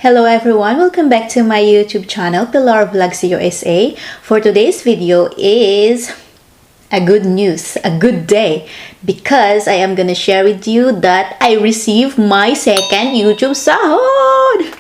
Hello everyone, welcome back to my YouTube channel, Pilar Vlogs USA. For today's video is a good news, a good day, because I am gonna share with you that I received my second YouTube sahod!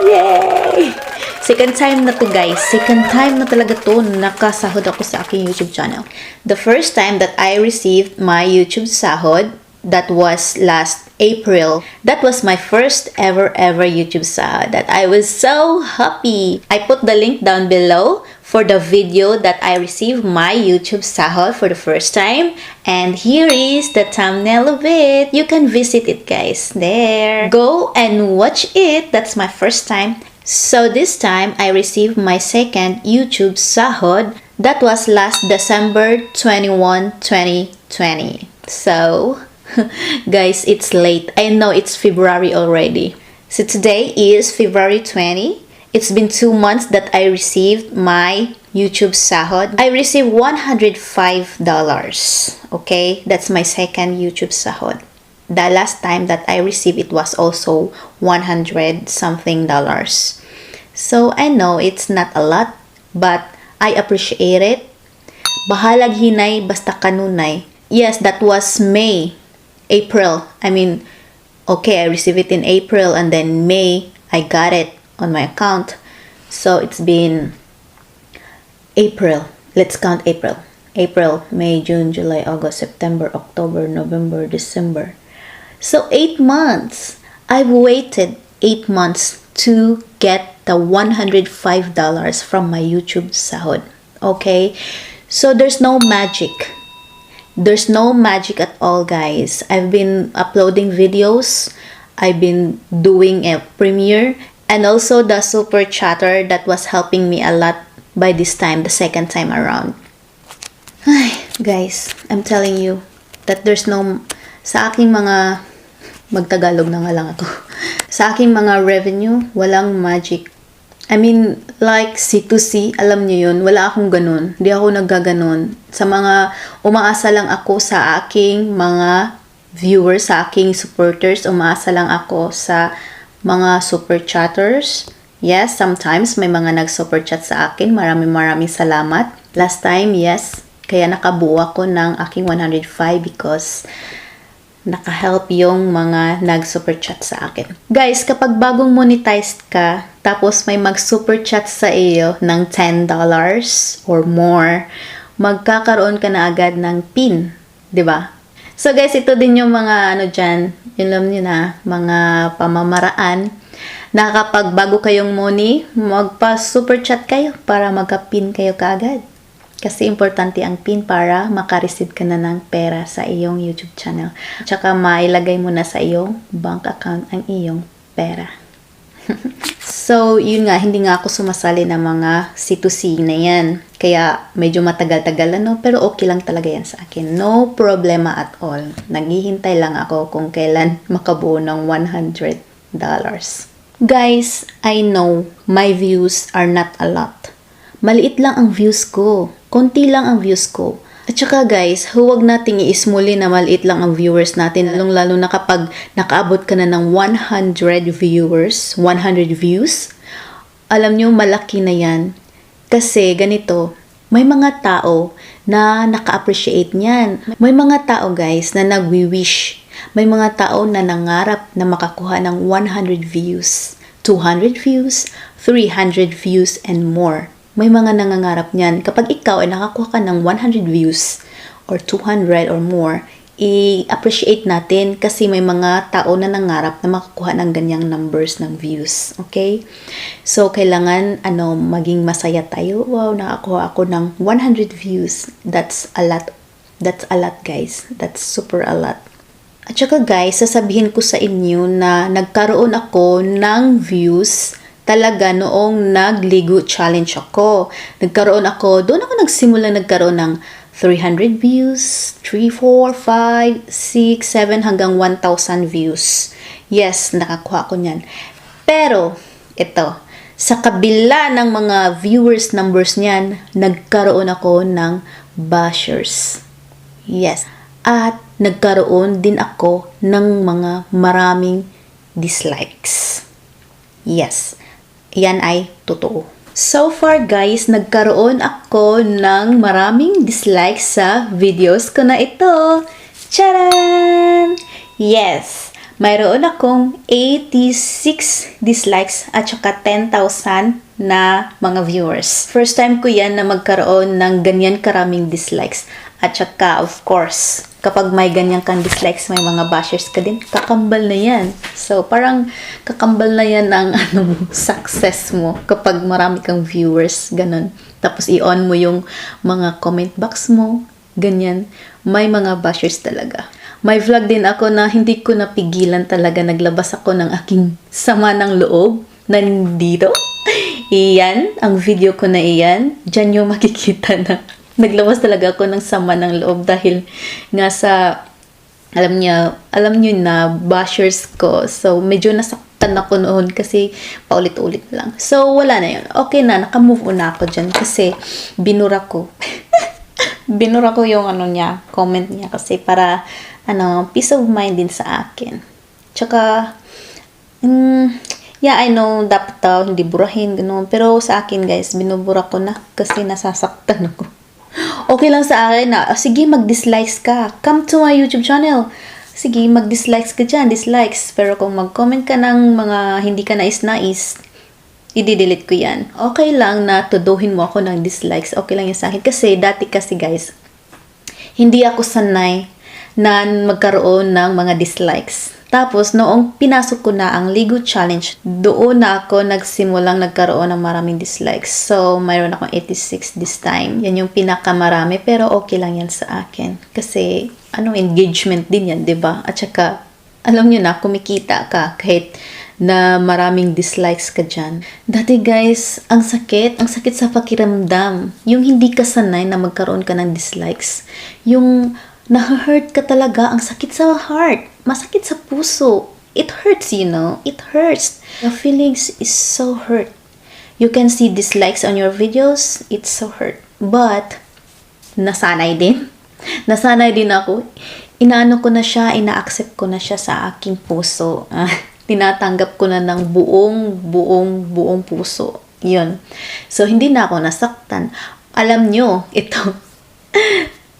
Yay! Second time na to guys, second time na talaga to nakasahod ako sa aking YouTube channel. The first time that I received my YouTube sahod, that was last April. That was my first ever YouTube sahod that I was so happy. I put the link down below for the video that I received my YouTube sahod for the first time. And here is the thumbnail of it. You can visit it guys. There. Go and watch it. That's my first time. So this time I received my second YouTube sahod. That was last December 21, 2020. So guys, it's late. I know it's February already. So today is February 20. It's been 2 months that I received my YouTube sahod. I received $105. Okay, that's my second YouTube sahod. The last time that I received it was also 100 something dollars. So I know it's not a lot, but I appreciate it. Bahalag hinay basta kanunay. Yes, that was April. Okay, I received it in April and then May, I got it on my account. So it's been April. Let's count April. April, May, June, July, August, September, October, November, December. So 8 months. I've waited 8 months to get the $105 from my YouTube sahod. Okay? So there's no magic. There's no magic at all guys. I've been uploading videos, I've been doing a premiere, and also the super chatter that was helping me a lot by this time, the second time around. Ay, guys, I'm telling you that there's no, sa aking mga, magtagalog na nga lang ako, sa aking mga revenue, walang magic. Like C2C, alam niyo yun, wala akong ganun. Hindi ako naggaganon. Sa mga, umaasa lang ako sa aking mga viewers, sa aking supporters, umaasa lang ako sa mga super chatters. Yes, sometimes may mga nag-super chat sa akin. Maraming salamat. Last time, yes, kaya nakabuo ako ng aking 105 because naka-help yung mga nag-super chat sa akin. Guys, kapag bagong monetized ka, tapos may mag-super chat sa iyo ng $10 or more, magkakaroon ka na agad ng PIN. 'Di ba? So guys, ito din yung mga dyan, alam niyo na, mga pamamaraan na kapag bago kayong money, magpa-super chat kayo para magka-PIN kayo kaagad. Kasi importante ang PIN para makareceive ka na ng pera sa iyong YouTube channel. Tsaka mailagay mo na sa iyong bank account ang iyong pera. So, yun nga, hindi nga ako sumasali ng mga C2C na yan. Kaya medyo matagal-tagal pero okay lang talaga yan sa akin. No problema at all. Naghihintay lang ako kung kailan makabuo ng $100. Guys, I know my views are not a lot. Maliit lang ang views ko. Konti lang ang views ko. At saka guys, huwag nating iismuli na maliit lang ang viewers natin. Lalo na kapag nakaabot ka na ng 100 viewers, 100 views. Alam nyo, malaki na yan. Kasi ganito, may mga tao na naka-appreciate niyan. May mga tao guys na nagwi-wish. May mga tao na nangarap na makakuha ng 100 views, 200 views, 300 views, and more. May mga nangangarap niyan. Kapag ikaw ay nakakuha ka ng 100 views or 200 or more, i-appreciate natin kasi may mga tao na nangarap na makakuha ng ganyang numbers ng views. Okay? So, kailangan maging masaya tayo. Wow, nakakuha ako ng 100 views. That's a lot. That's a lot, guys. That's super a lot. At saka guys, sasabihin ko sa inyo na nagkaroon ako ng views talaga noong nagligo challenge ako. Doon ako nagkaroon ng 300 views, 3, 4, 5, 6, 7 hanggang 1,000 views. Yes, nakakuha ko niyan. Pero, ito, sa kabila ng mga viewers numbers niyan, nagkaroon ako ng bashers. Yes. At nagkaroon din ako ng mga maraming dislikes. Yes, yan ay totoo. So far guys, nagkaroon ako ng maraming dislikes sa videos ko na ito. Charan! Yes, mayroon akong 86 dislikes at saka 10,000 na mga viewers. First time ko yan na magkaroon ng ganyan karaming dislikes. At saka, of course, kapag may ganyan kang dislikes, may mga bashers ka din, kakambal na yan. So, parang kakambal na yan ang success mo kapag marami kang viewers, ganun. Tapos, i-on mo yung mga comment box mo, ganyan. May mga bashers talaga. May vlog din ako na hindi ko napigilan talaga. Naglabas ako ng aking sama ng loob. Nandito. Iyan, ang video ko na iyan. Diyan yung makikita na naglabas talaga ako ng sama ng loob dahil nga sa alam niyo na bashers ko. So, medyo nasaktan ako noon kasi paulit-ulit lang. So, wala na yun. Okay na, naka-move on na ako dyan kasi binura ko. Binura ko yung comment niya kasi para peace of mind din sa akin. Tsaka, yeah, I know, dapat hindi burahin, gano'n. Pero sa akin, guys, binubura ko na kasi nasasaktan ako. Okay lang sa akin na, sige, mag-dislikes ka. Come to my YouTube channel. Sige, mag-dislikes ka dyan, dislikes. Pero kung mag-comment ka ng mga hindi ka nais-nais, i-delete ko yan. Okay lang na tuduhin mo ako ng dislikes. Okay lang yan sa akin. Kasi, dati kasi guys, hindi ako sanay na magkaroon ng mga dislikes. Tapos, noong pinasok ko na ang Ligo Challenge, doon na ako nagsimulang nagkaroon ng maraming dislikes. So, mayroon akong 86 this time. Yan yung pinakamarami, pero okay lang yan sa akin. Kasi, engagement din yan, 'di ba? At saka, alam nyo na, kumikita ka kahit na maraming dislikes ka dyan. Dati guys, ang sakit sa pakiramdam. Yung hindi ka sanay na magkaroon ka ng dislikes. Yung na-hurt ka talaga, ang sakit sa heart. Masakit sa puso. It hurts, you know. It hurts. The feelings is so hurt. You can see dislikes on your videos. It's so hurt. But, nasanay din. Nasanay din ako. Inaano ko na siya, ina-accept ko na siya sa aking puso. Tinatanggap ko na ng buong puso. Yun. So, hindi na ako nasaktan. Alam nyo, ito.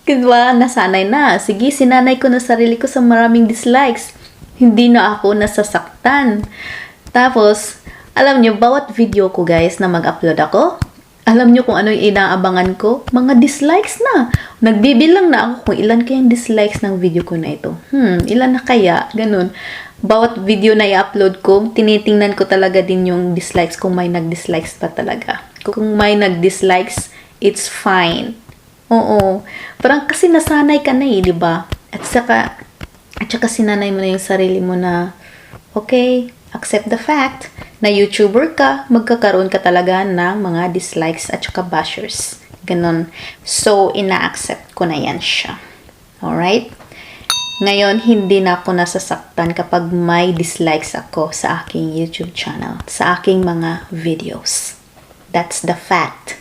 Diba, nasanay na. Sige, sinanay ko na sarili ko sa maraming dislikes. Hindi na ako nasasaktan. Tapos, alam nyo, bawat video ko guys na mag-upload ako, alam nyo kung ano yung inaabangan ko? Mga dislikes na. Nagbibilang na ako kung ilan kayang dislikes ng video ko na ito. Ilan na kaya? Ganun. Bawat video na i-upload ko, tinitingnan ko talaga din yung dislikes kung may nag-dislikes pa talaga. Kung may nag-dislikes, it's fine. Oo. Parang kasi nasanay ka na di ba? At saka sinanay mo na yung sarili mo na, okay, accept the fact na YouTuber ka, magkakaroon ka talaga ng mga dislikes at saka bashers. Ganon. So, ina-accept ko na yan siya. Alright? Ngayon, hindi na ako nasasaktan kapag may dislikes ako sa aking YouTube channel, sa aking mga videos. That's the fact.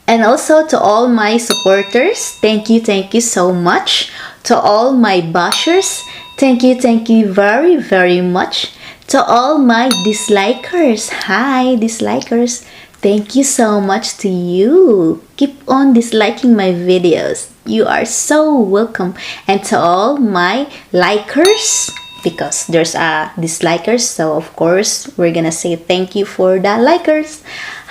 And also to all my supporters, thank you so much. To all my bashers, thank you very, very much. To all my dislikers, hi dislikers, thank you so much to you. Keep on disliking my videos. You are so welcome. And to all my likers, because there's dislikers, so of course we're gonna say thank you for the likers.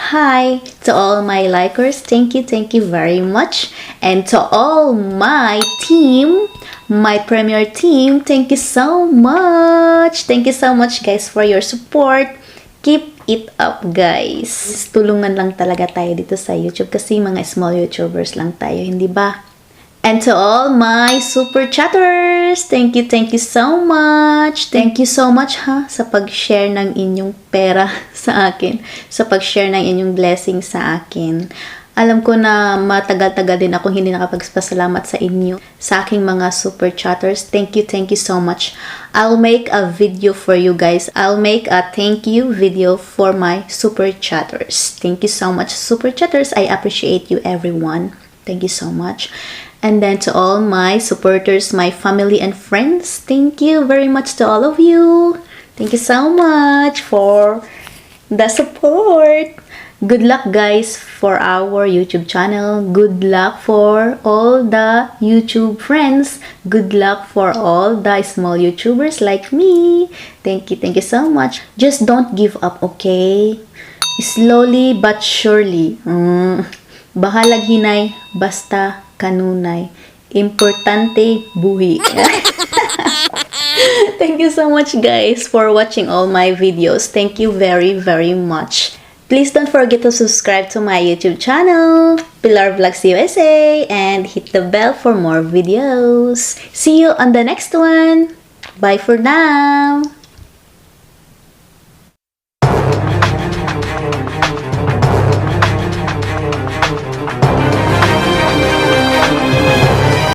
Hi to all my likers, thank you very much. And to all my team, my premier team, thank you so much guys for your support. Keep it up guys. Tulungan lang talaga tayo dito sa YouTube kasi mga small YouTubers lang tayo, hindi ba? And to all my super chatters, thank you so much. Thank you so much sa pag-share ng inyong pera sa akin, sa pag-share ng inyong blessing sa akin. Alam ko na matagal-tagal din ako hindi nakapagpasalamat sa inyo, sa aking mga super chatters. Thank you so much. I'll make a video for you guys. I'll make a thank you video for my super chatters. Thank you so much, super chatters. I appreciate you everyone. Thank you so much. And then to all my supporters, my family and friends, thank you very much to all of you. Thank you so much for the support. Good luck guys for our YouTube channel. Good luck for all the YouTube friends. Good luck for all the small YouTubers like me. Thank you so much. Just don't give up, okay? Slowly but surely. Bahalag hinay, basta kanunay. Importante buhi. Thank you so much guys for watching all my videos. Thank you very much. Please don't forget to subscribe to my YouTube channel, Pilar Vlogs USA, and hit the bell for more videos. See you on the next one. Bye for now.